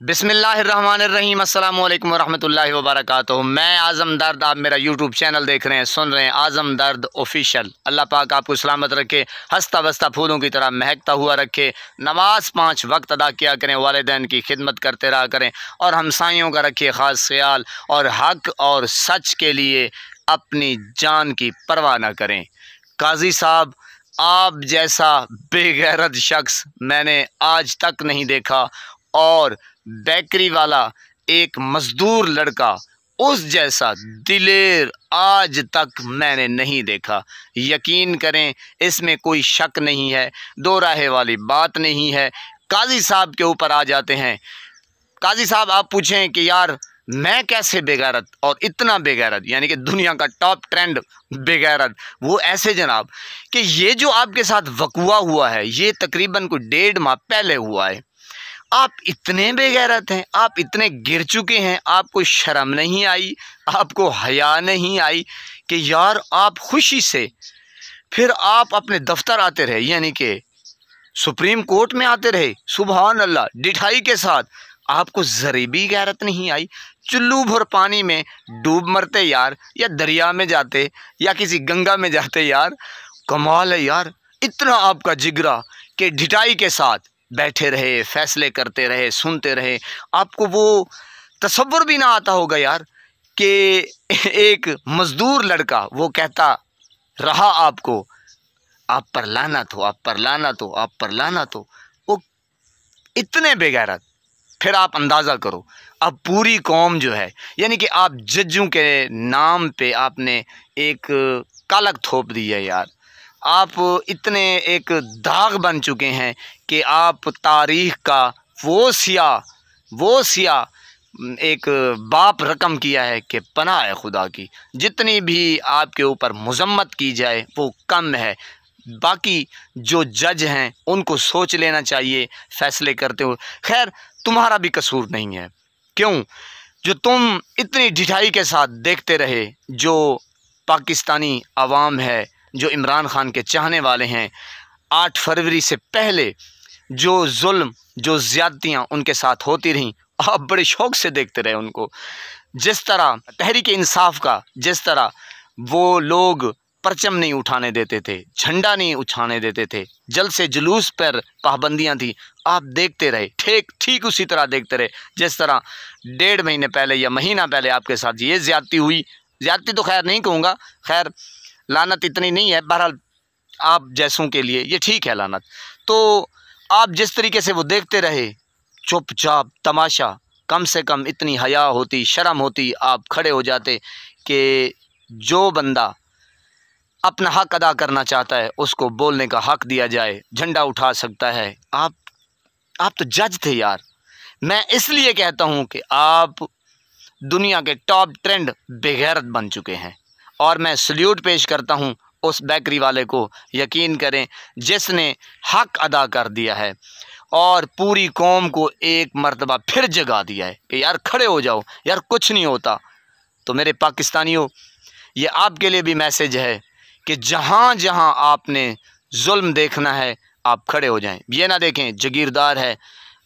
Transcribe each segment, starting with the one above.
बिस्मिल्लाहिर्रहमानिर्रहीम अस्सलाम वालेकुम वरहमतुल्लाहि वबरकातुहू। मैं आज़म दर्द, आप मेरा यूट्यूब चैनल देख रहे हैं, सुन रहे हैं, आज़म दर्द ऑफिशियल। अल्लाह पाक आपको सलामत रखे, हंसता बसता फूलों की तरह महकता हुआ रखे। नमाज 5 वक्त अदा किया करें, वालिदैन की खिदमत करते रहा करें और हमसायों का रखिए ख़ास ख्याल, और हक़ और सच के लिए अपनी जान की परवाह न करें। काजी साहब, आप जैसा बेगैरत शख्स मैंने आज तक नहीं देखा, और बेकरी वाला एक मज़दूर लड़का उस जैसा दिलेर आज तक मैंने नहीं देखा। यकीन करें, इसमें कोई शक नहीं है, दो राहे वाली बात नहीं है। काजी साहब के ऊपर आ जाते हैं। काजी साहब, आप पूछें कि यार मैं कैसे बेगैरत, और इतना बेगैरत यानी कि दुनिया का टॉप ट्रेंड बेगैरत, वो ऐसे जनाब कि ये जो आपके साथ वक़ुआ हुआ है ये तकरीबन कोई 1.5 माह पहले हुआ है। आप इतने बेगैरत हैं, आप इतने गिर चुके हैं, आपको शर्म नहीं आई, आपको हया नहीं आई कि यार आप खुशी से फिर आप अपने दफ्तर आते रहे, यानी कि सुप्रीम कोर्ट में आते रहे। सुभान अल्लाह, डिठाई के साथ। आपको ज़री भी गैरत नहीं आई, चुल्लू भर पानी में डूब मरते यार, या दरिया में जाते या किसी गंगा में जाते यार। कमाल है यार, इतना आपका जिगरा कि डिठाई के साथ बैठे रहे, फैसले करते रहे, सुनते रहे। आपको वो तसव्वुर भी ना आता होगा यार कि एक मज़दूर लड़का वो कहता रहा आपको, आप पर लानत हो, आप पर लानत हो, आप पर लानत हो। वो इतने बेगैरत। फिर आप अंदाज़ा करो, अब पूरी कौम जो है, यानी कि आप जज्जों के नाम पे आपने एक कालक थोप दी है यार। आप इतने एक दाग बन चुके हैं कि आप तारीख़ का वो सिया एक बाप रकम किया है कि पनाह है खुदा की। जितनी भी आपके ऊपर मज़म्मत की जाए वो कम है। बाकी जो जज हैं उनको सोच लेना चाहिए फ़ैसले करते हुए। खैर, तुम्हारा भी कसूर नहीं है। क्यों? जो तुम इतनी ढिठाई के साथ देखते रहे, जो पाकिस्तानी अवाम है, जो इमरान खान के चाहने वाले हैं, 8 फरवरी से पहले जो जुल्म, जो ज़्यादतियाँ उनके साथ होती रहीं, आप बड़े शौक़ से देखते रहे उनको। जिस तरह तहरीक इंसाफ का, जिस तरह वो लोग परचम नहीं उठाने देते थे, झंडा नहीं उठाने देते थे, जलसे जुलूस पर पाबंदियां थी, आप देखते रहे। ठीक उसी तरह देखते रहे जिस तरह 1.5 महीने पहले या महीना पहले आपके साथ ये ज़्यादती हुई। ज़्यादती तो खैर नहीं कहूँगा, खैर लानत इतनी नहीं है, बहरहाल आप जैसों के लिए ये ठीक है लानत। तो आप जिस तरीके से वो देखते रहे, चुपचाप तमाशा, कम से कम इतनी हया होती, शर्म होती, आप खड़े हो जाते कि जो बंदा अपना हक़ अदा करना चाहता है उसको बोलने का हक़ दिया जाए, झंडा उठा सकता है। आप तो जज थे यार। मैं इसलिए कहता हूँ कि आप दुनिया के टॉप ट्रेंड बेगैरत बन चुके हैं, और मैं सल्यूट पेश करता हूँ उस बेकरी वाले को। यकीन करें, जिसने हक़ अदा कर दिया है और पूरी कौम को एक मर्तबा फिर जगा दिया है कि यार खड़े हो जाओ, यार कुछ नहीं होता। तो मेरे पाकिस्तानियों, ये आपके लिए भी मैसेज है कि जहाँ जहाँ आपने जुल्म देखना है आप खड़े हो जाएं। ये ना देखें जगीरदार है।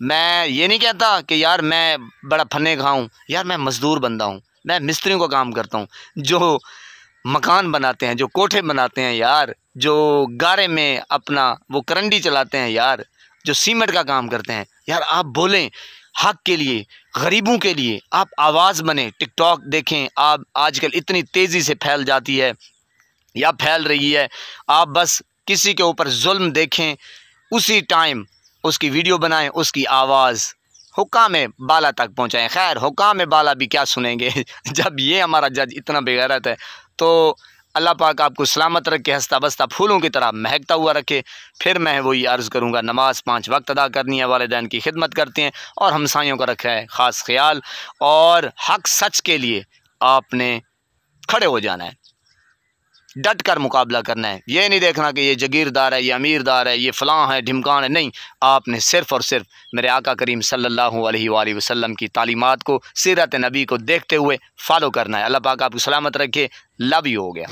मैं ये नहीं कहता कि यार मैं बड़ा फन्ने खाऊँ, यार मैं मज़दूर बंदा हूँ, मैं मिस्त्रियों का काम करता हूँ, जो मकान बनाते हैं, जो कोठे बनाते हैं यार, जो गारे में अपना वो करंडी चलाते हैं यार, जो सीमेंट का काम करते हैं यार। आप बोलें हक़ के लिए, गरीबों के लिए, आप आवाज़ बने। टिकटॉक देखें, आप आजकल इतनी तेज़ी से फैल जाती है या फैल रही है। आप बस किसी के ऊपर जुल्म देखें, उसी टाइम उसकी वीडियो बनाएं, उसकी आवाज़ हुक्काम बाला तक पहुंचाएं। खैर, हुक्काम बाला भी क्या सुनेंगे जब ये हमारा जज इतना बेगैरत है। तो अल्लाह पाक आपको सलामत रखे, हंसता बसता फूलों की तरह महकता हुआ रखे। फिर मैं वही अर्ज़ करूँगा, नमाज 5 वक्त अदा करनी है, वालिदैन की खिदमत करते हैं और हमसायों का रखा है ख़ास ख्याल, और हक़ सच के लिए आपने खड़े हो जाना है, डट कर मुकाबला करना है। ये नहीं देखना कि ये जगीरदार है, ये अमीरदार है, ये फ़लाँ है, ढिमकान है। नहीं, आपने सिर्फ़ और सिर्फ मेरे आका करीम सल्लल्लाहु अलैहि वसल्लम की तालीमात को, सीरत नबी को देखते हुए फ़ॉलो करना है। अल्लाह पाक आपको सलामत रखे। Love you. हो गया।